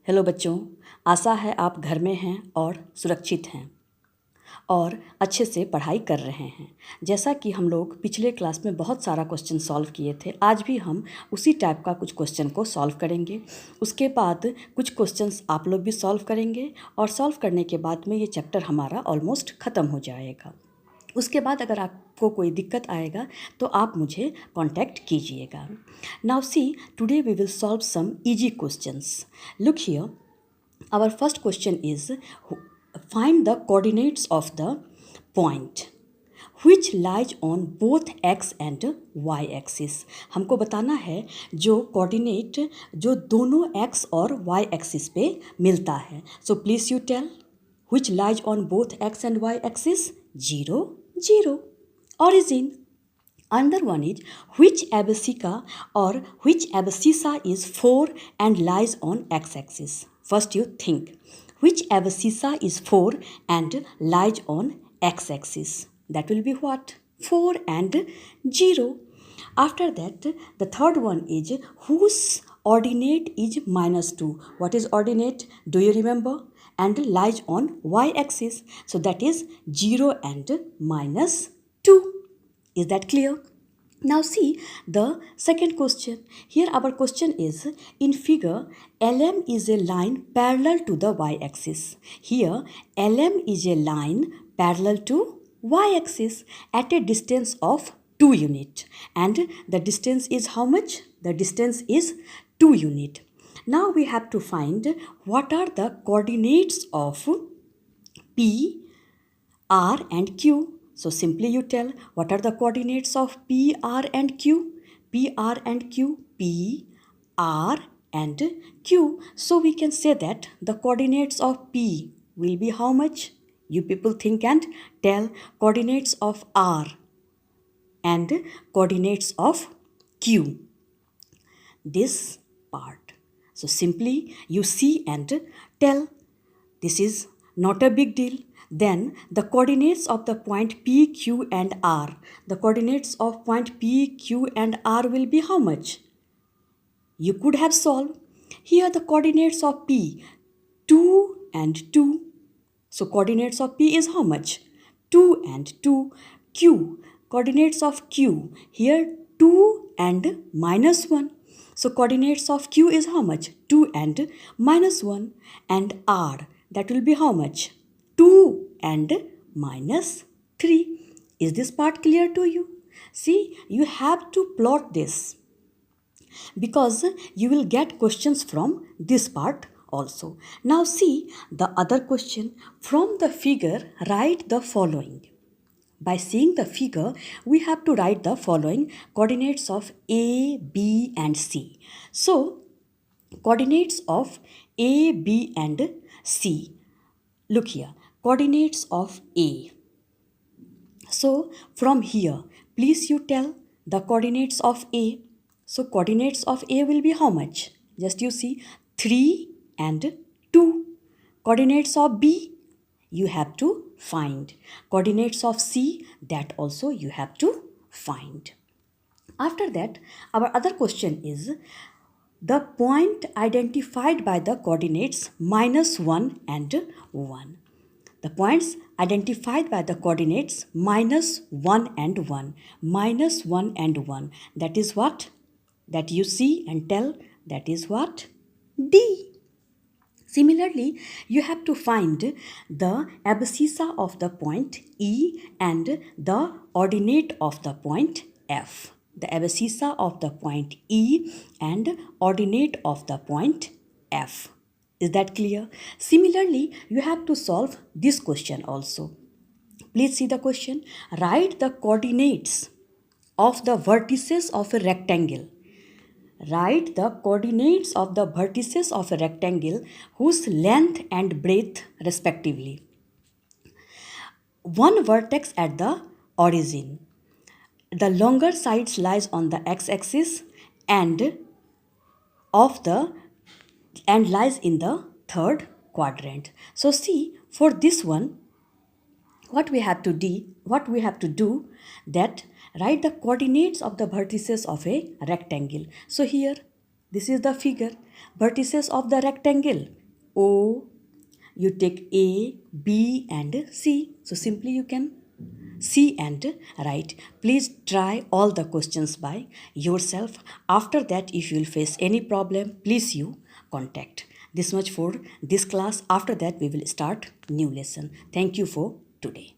Hello बच्चों, आशा है आप घर में हैं और सुरक्षित हैं और अच्छे से पढ़ाई कर रहे हैं। जैसा कि हम लोग पिछले क्लास में बहुत सारा क्वेश्चन सॉल्व किए थे, आज भी हम उसी टाइप का कुछ क्वेश्चन को सॉल्व करेंगे। उसके बाद कुछ क्वेश्चंस आप लोग भी सॉल्व करेंगे और सॉल्व करने के बाद में ये चैप्टर हमारा ऑलमोस्ट ख़त्म हो जाएगा। उसके बाद अगर आपको कोई दिक्कत आएगा तो आप मुझे कांटेक्ट कीजिएगा। Now see, today we will solve some easy questions. Look here, our first question is find the coordinates of the point which lies on both x and y axis। हमको बताना है जो कोऑर्डिनेट जो दोनों x और y axis पे मिलता है। So please you tell which lies on both x and y axis। 0 0। Origin। Another one is which abscissa or which abscissa is 4 and lies on x-axis। First you think which abscissa is 4 and lies on x-axis. That will be what? 4 and 0. After that, the third one is whose ordinate is -2. What is ordinate? Do you remember? And lies on y-axis. So that is 0 and -2. Is that clear? Now see the second question. Here our question is, in figure LM is a line parallel to the y-axis. Here LM is a line parallel to y-axis at a distance of 2 unit. And the distance is how much? The distance is 2 unit. Now we have to find what are the coordinates of P, R and Q. So simply you tell what are the coordinates of P, R and Q. P, R and Q. P, R and Q. So we can say that the coordinates of P will be how much? You people think and tell. Coordinates of R and coordinates of Q. This part. So simply you see and tell. This is not a big deal. Then the coordinates of the point P, Q and R. The coordinates of point P, Q and R will be how much? You could have solved. Here the coordinates of P, 2 and 2. So coordinates of P is how much? 2 and 2. Q, coordinates of Q. Here 2 and -1. So coordinates of Q is how much? 2 and -1. And R, that will be how much? 2 and -3. Is this part clear to you? See, you have to plot this because you will get questions from this part also. Now see the other question. From the figure, write the following. By seeing the figure, we have to write the following coordinates of A, B and C. So, coordinates of A, B and C. Look here, coordinates of A. So from here, please you tell the coordinates of A. So coordinates of A will be how much? Just you see 3 and 2. Coordinates of B, you have to find. Coordinates of C, that also you have to find. After that, our other question is the point identified by the coordinates -1 and 1. The points identified by the coordinates -1 and 1. -1 and 1. That is what? That you see and tell. That is what? D. Similarly, you have to find the abscissa of the point E and the ordinate of the point F. The abscissa of the point E and ordinate of the point F. Is that clear? Similarly, you have to solve this question also. Please see the question. Write the coordinates of the vertices of a rectangle. Write the coordinates of the vertices of a rectangle whose length and breadth respectively. One vertex at the origin. The longer sides lies on the x-axis and lies in the third quadrant. So see, for this one, what we have to do that write the coordinates of the vertices of a rectangle. So here This is the figure. Vertices of the rectangle. O, you take A, B and C. So simply you can C and write. Please try all the questions by yourself. After that, if you will face any problem, please you contact. This much for this class. After that, we will start new lesson. Thank you for today.